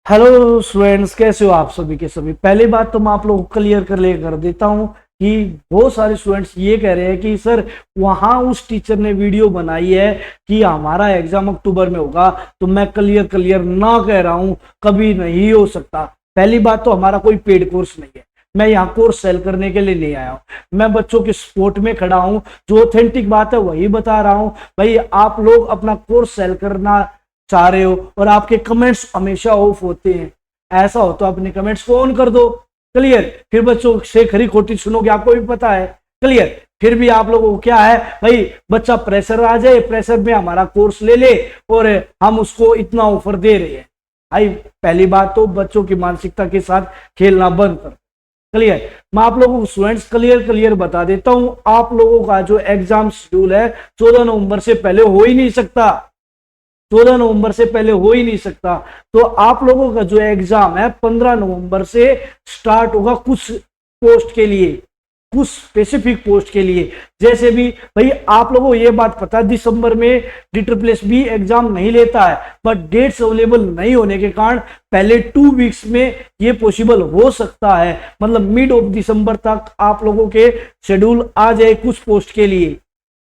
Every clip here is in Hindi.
हेलो स्टूडेंट्स, कैसे हो आप सभी के सभी। पहली बात तो मैं आप लोगों को क्लियर कर देता हूं कि बहुत सारे स्टूडेंट्स ये कह रहे हैं कि सर वहां उस टीचर ने वीडियो बनाई है कि हमारा एग्जाम अक्टूबर में होगा, तो मैं क्लियर ना कह रहा हूं, कभी नहीं हो सकता। पहली बात तो हमारा कोई पेड कोर्स नहीं है, मैं यहाँ कोर्स सेल करने के लिए नहीं आया हूँ। मैं बच्चों के सपोर्ट में खड़ा हूँ, जो ऑथेंटिक बात है वही बता रहा हूँ। भाई आप लोग अपना कोर्स सेल करना चाह रहे हो और आपके कमेंट्स हमेशा ऑफ होते हैं, ऐसा हो तो अपने कमेंट्स को ऑन कर दो। क्लियर। फिर बच्चों से खरी खोटी सुनोगे, आपको भी पता है। क्लियर। फिर भी आप लोगों को क्या है भाई, बच्चा प्रेशर आ जाए, प्रेशर में हमारा कोर्स ले ले और हम उसको इतना ऑफर दे रहे हैं। भाई पहली बात तो बच्चों की मानसिकता के साथ खेलना बंद कर। क्लियर। मैं आप लोगों को स्टूडेंट्स क्लियर बता देता हूं, आप लोगों का जो एग्जाम शेड्यूल है 14 नवंबर से पहले हो ही नहीं सकता। 14 नवंबर से पहले हो ही नहीं सकता। तो आप लोगों का जो एग्जाम है 15 नवंबर से स्टार्ट होगा, कुछ पोस्ट के लिए, कुछ स्पेसिफिक पोस्ट के लिए। जैसे भी भाई आप लोगों को ये बात पता है दिसंबर में DSSB एग्जाम नहीं लेता है, बट डेट्स अवेलेबल नहीं होने के कारण पहले 2 वीक्स में ये पॉसिबल हो सकता है। मतलब मिड ऑफ दिसंबर तक आप लोगों के शेड्यूल आ जाए कुछ पोस्ट के लिए।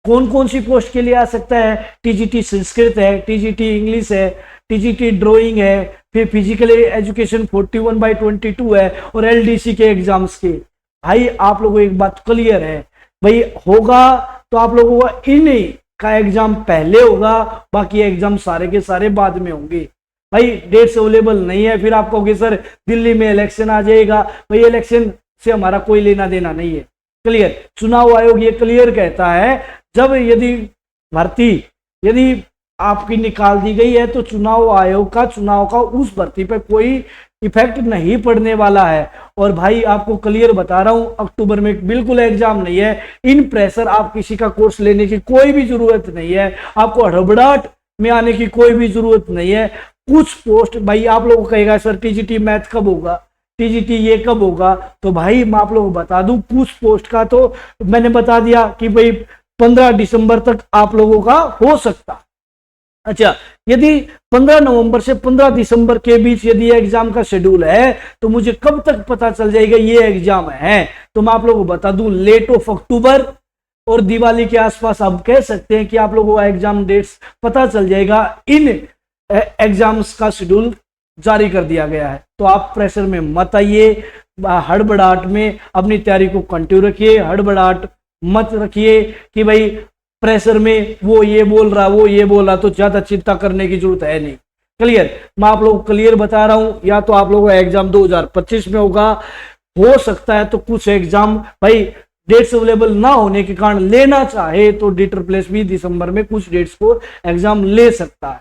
कौन कौन सी पोस्ट के लिए आ सकता है? TGT संस्कृत है, TGT इंग्लिश है, TGT ड्राइंग है, फिर फिजिकल एजुकेशन 41/22 है और LDC के एग्जाम्स के। भाई आप लोगों को एक बात क्लियर है, भाई होगा तो आप लोगों का इन का एग्जाम पहले होगा, बाकी एग्जाम सारे के सारे बाद में होंगे। भाई डेट्स अवेलेबल नहीं है, फिर आप कहोगे सर दिल्ली में इलेक्शन आ जाएगा। भाई इलेक्शन से हमारा कोई लेना देना नहीं है। क्लियर। चुनाव आयोग ये क्लियर कहता है, जब यदि भर्ती यदि आपकी निकाल दी गई है तो चुनाव आयोग का चुनाव का उस भर्ती पर कोई इफेक्ट नहीं पड़ने वाला है। और भाई आपको क्लियर बता रहा हूं, अक्टूबर में बिल्कुल एग्जाम नहीं है। इन प्रेशर आप किसी का कोर्स लेने की कोई भी जरूरत नहीं है, आपको हड़बड़ाहट में आने की कोई भी जरूरत नहीं है। कुछ पोस्ट भाई आप लोगों को कहेगा सर TGT मैथ कब होगा, TGT ये कब होगा, तो भाई मैं आप लोगों को बता दूं कुछ पोस्ट का तो मैंने बता दिया कि भाई 15 दिसंबर तक आप लोगों का हो सकता। अच्छा, यदि 15 नवंबर से 15 दिसंबर के बीच यदि एग्जाम का शेड्यूल है तो मुझे कब तक पता चल जाएगा ये एग्जाम है? तो मैं आप लोगों को बता दूं लेट ऑफ अक्टूबर और दिवाली के आसपास आप कह सकते हैं कि आप लोगों का एग्जाम डेट्स पता चल जाएगा। इन एग्जाम्स का शेड्यूल जारी कर दिया गया है, तो आप प्रेशर में मत आइए, हड़बड़ाहट में अपनी तैयारी को कंटिन्यू रखिए। हड़बड़ाहट मत रखिए कि भाई प्रेशर में वो ये बोल रहा वो ये बोल रहा, तो ज्यादा चिंता करने की जरूरत है नहीं। क्लियर। मैं आप लोगों को क्लियर बता रहा हूं, या तो आप लोगों का एग्जाम 2025 में होगा, हो सकता है तो कुछ एग्जाम भाई डेट्स अवेलेबल ना होने के कारण लेना चाहे तो DSSB दिसंबर में कुछ डेट्स को एग्जाम ले सकता है।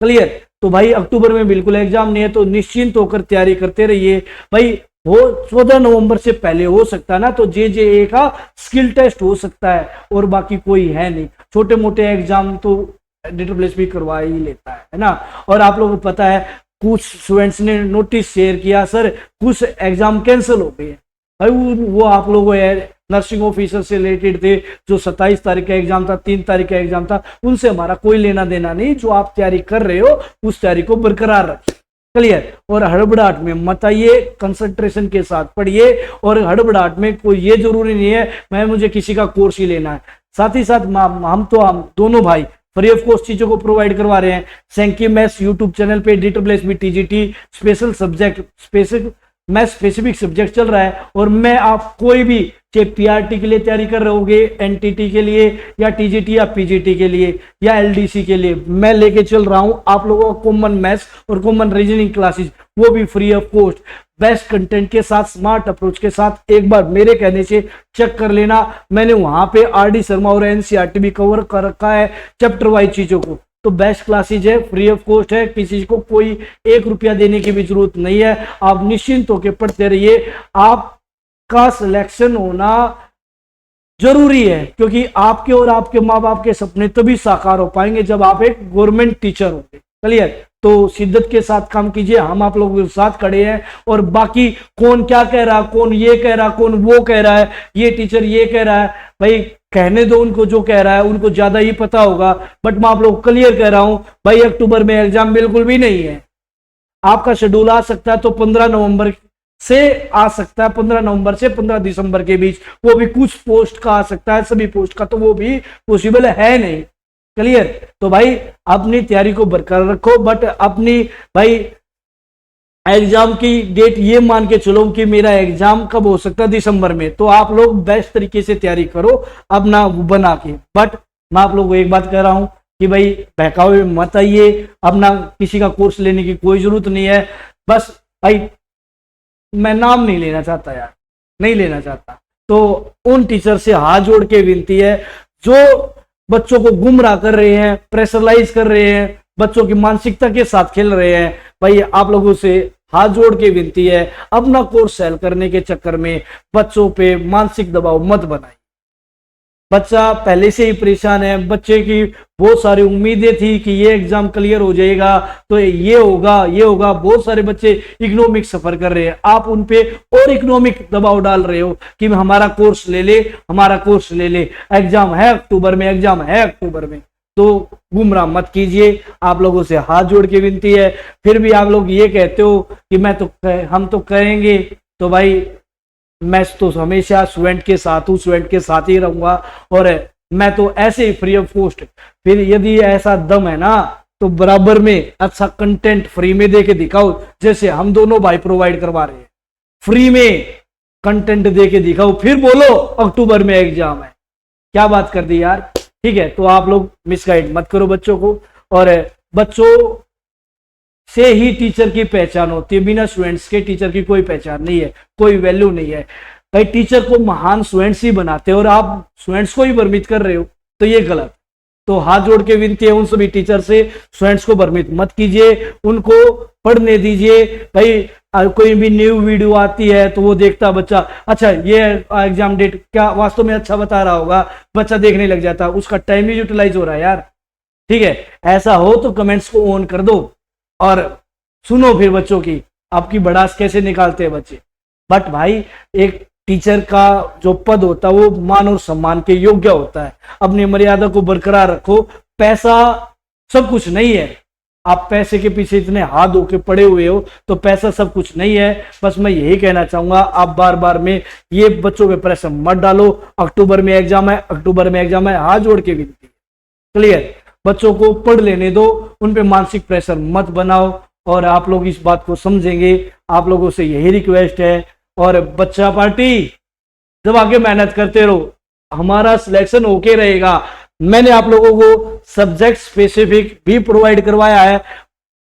क्लियर। तो भाई अक्टूबर में बिल्कुल एग्जाम नहीं है, तो निश्चिंत होकर तैयारी करते रहिए। भाई वो 14 नवंबर से पहले हो सकता है ना, तो JJA का स्किल टेस्ट हो सकता है और बाकी कोई है नहीं। छोटे मोटे एग्जाम तो DSSB करवा ही लेता है ना। और आप लोगों को पता है कुछ स्टूडेंट्स ने नोटिस शेयर किया, सर कुछ एग्जाम कैंसिल हो गए। भाई वो आप लोगों नर्सिंग ऑफिसर से रिलेटेड थे, जो 27 तारीख का एग्जाम था, 3 तारीख का एग्जाम था, उनसे हमारा कोई लेना देना नहीं। जो आप तैयारी कर रहे हो उस तैयारी को बरकरार रखिए। क्लियर। और हड़बड़ाहट में मत आइए, कंसंट्रेशन के साथ पढ़िए। और हड़बड़ाहट में कोई ये जरूरी नहीं है मुझे किसी का कोर्स ही लेना है। साथ ही साथ हम दोनों भाई फ्री ऑफ कॉस्ट चीजों को प्रोवाइड करवा रहे हैं। सैंकी मैथ्स यूट्यूब चैनल पे DSSB TGT special subject specific subject चल रहा है। और मैं आप कोई भी चाहे PRT के लिए तैयारी कर रहे होगे, NTT के लिए या TGT या PGT के लिए या LDC के लिए, मैं लेके चल रहा हूं आप लोगों को कॉमन मैथ्स और कॉमन रीजनिंग क्लासेस, वो भी free of cost, best content के साथ, स्मार्ट अप्रोच के साथ। एक बार मेरे कहने से चेक कर लेना, मैंने वहां पे RD शर्मा और NCERT भी कवर कर रखा है चैप्टर वाइज चीजों को। तो बेस्ट क्लासेज है, फ्री ऑफ कॉस्ट है, किसी को कोई 1 रुपया देने की भी जरूरत नहीं है। आप निश्चिंत होकर पढ़ते रहिए। आपका सिलेक्शन होना जरूरी है, क्योंकि आपके और आपके माँ बाप के सपने तभी साकार हो पाएंगे जब आप एक गवर्नमेंट टीचर होंगे। क्लियर। तो शिद्दत के साथ काम कीजिए, हम आप लोगों के साथ खड़े हैं। और बाकी कौन क्या कह रहा, कौन ये कह रहा, कौन वो कह रहा है, ये टीचर ये कह रहा है, भाई कहने दो उनको, जो कह रहा है उनको ज्यादा ही पता होगा। बट मैं आप लोग क्लियर कह रहा हूं भाई, अक्टूबर में एग्जाम बिल्कुल भी नहीं है। आपका शेड्यूल आ सकता है तो 15 नवंबर से आ सकता है, 15 नवंबर से 15 दिसंबर के बीच, वो भी कुछ पोस्ट का आ सकता है, सभी पोस्ट का तो वो भी पॉसिबल है नहीं। क्लियर? तो भाई अपनी तैयारी को बरकरार रखो, बट अपनी भाई एग्जाम की डेट ये मान के चलो कि मेरा एग्जाम कब हो सकता है, दिसंबर में, तो आप लोग बेस्ट तरीके से तैयारी करो अपना बना के। बट मैं आप लोगों को एक बात कह रहा हूं कि भाई बहकावे में मत आइए, अपना किसी का कोर्स लेने की कोई जरूरत नहीं है। बस भाई मैं नाम नहीं लेना चाहता यार, नहीं लेना चाहता, तो उन टीचर से हाथ जोड़ के विनती है जो बच्चों को गुमराह कर रहे हैं, प्रेशराइज कर रहे हैं, बच्चों की मानसिकता के साथ खेल रहे हैं, भाई आप लोगों से हाथ जोड़ के विनती है, अपना कोर्स सेल करने के चक्कर में बच्चों पे मानसिक दबाव मत बनाइए। बच्चा पहले से ही परेशान है, बच्चे की बहुत सारी उम्मीदें थी कि ये एग्जाम क्लियर हो जाएगा तो ये होगा ये होगा। बहुत सारे बच्चे इकोनॉमिक सफर कर रहे हैं, आप उन पे और इकोनॉमिक दबाव डाल रहे हो कि हमारा कोर्स ले ले, हमारा कोर्स ले ले, एग्जाम है अक्टूबर में, एग्जाम है अक्टूबर में। तो गुमराह मत कीजिए, आप लोगों से हाथ जोड़ के विनती है। फिर भी आप लोग ये कहते हो कि हम तो करेंगे, तो भाई मैं तो हमेशा स्टूडेंट के साथ हूँ, स्टूडेंट के साथ ही रहूंगा, और मैं तो ऐसे ही फ्री ऑफ कॉस्ट। फिर यदि ऐसा दम है ना तो बराबर में अच्छा कंटेंट फ्री में दे के दिखाओ, जैसे हम दोनों भाई प्रोवाइड करवा रहे हैं, फ्री में कंटेंट दे के दिखाओ, फिर बोलो अक्टूबर में एग्जाम है। क्या बात कर दी यार। ठीक है, तो आप लोग मिसगाइड मत करो बच्चों को, और बच्चों से ही टीचर की पहचान होती है, बिना स्टूडेंट्स के टीचर की कोई पहचान नहीं है, कोई वैल्यू नहीं है। भाई टीचर को महान स्टूडेंट्स ही बनाते हैं और आप स्टूडेंट्स को ही भ्रमित कर रहे हो, तो ये गलत। तो हाथ जोड़ के विनती है उन सभी टीचर से, स्टूडेंट्स को भ्रमित मत कीजिए, उनको पढ़ने दीजिए। भाई कोई भी न्यू वीडियो आती है तो वो देखता बच्चा, अच्छा ये एग्जाम डेट क्या वास्तव में अच्छा बता रहा होगा, बच्चा देखने लग जाता, उसका टाइम भी यूटिलाइज हो रहा है यार। ठीक है, ऐसा हो तो कमेंट्स को ऑन कर दो और सुनो फिर बच्चों की, आपकी भड़ास कैसे निकालते हैं बच्चे। बट भाई एक टीचर का जो पद होता है वो मान और सम्मान के योग्य होता है, अपनी मर्यादा को बरकरार रखो। पैसा सब कुछ नहीं है, आप पैसे के पीछे इतने हाथ धो के पड़े हुए हो तो पैसा सब कुछ नहीं है। बस मैं यही कहना चाहूंगा, आप बार बार में ये बच्चों पे प्रेशर मत डालो। अक्टूबर में एग्जाम है, अक्टूबर में एग्जाम है, हाथ जोड़ के विनती है। क्लियर? बच्चों को पढ़ लेने दो, उन पे मानसिक प्रेशर मत बनाओ, और आप लोग इस बात को समझेंगे। आप लोगों से यही रिक्वेस्ट है। और बच्चा पार्टी जब आगे मेहनत करते रहो, हमारा सिलेक्शन होके रहेगा। मैंने आप लोगों को सब्जेक्ट स्पेसिफिक भी प्रोवाइड करवाया है,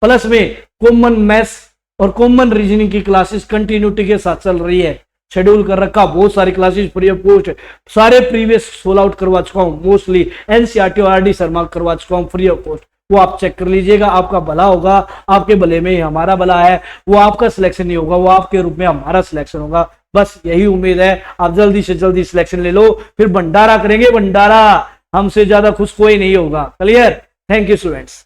प्लस में कॉमन मैथ्स और कॉमन रीजनिंग की क्लासेस कंटिन्यूटी के साथ चल रही है, शेड्यूल कर रखा, बहुत सारी क्लासेस फ्री ऑफ कॉस्ट, सारे प्रीवियस सोल आउट करवा चुका हूँ, मोस्टली एनसीईआरटी और आरडी शर्मा करवा चुका हूँ फ्री ऑफ कॉस्ट। वो आप चेक कर लीजिएगा, आपका भला होगा, आपके भले में ही हमारा भला है। वो आपका सिलेक्शन नहीं होगा, वो आपके रूप में हमारा सिलेक्शन होगा। बस यही उम्मीद है, आप जल्दी से जल्दी सिलेक्शन ले लो, फिर भंडारा करेंगे, भंडारा। हमसे ज्यादा खुश कोई नहीं होगा। क्लियर? Thank you students.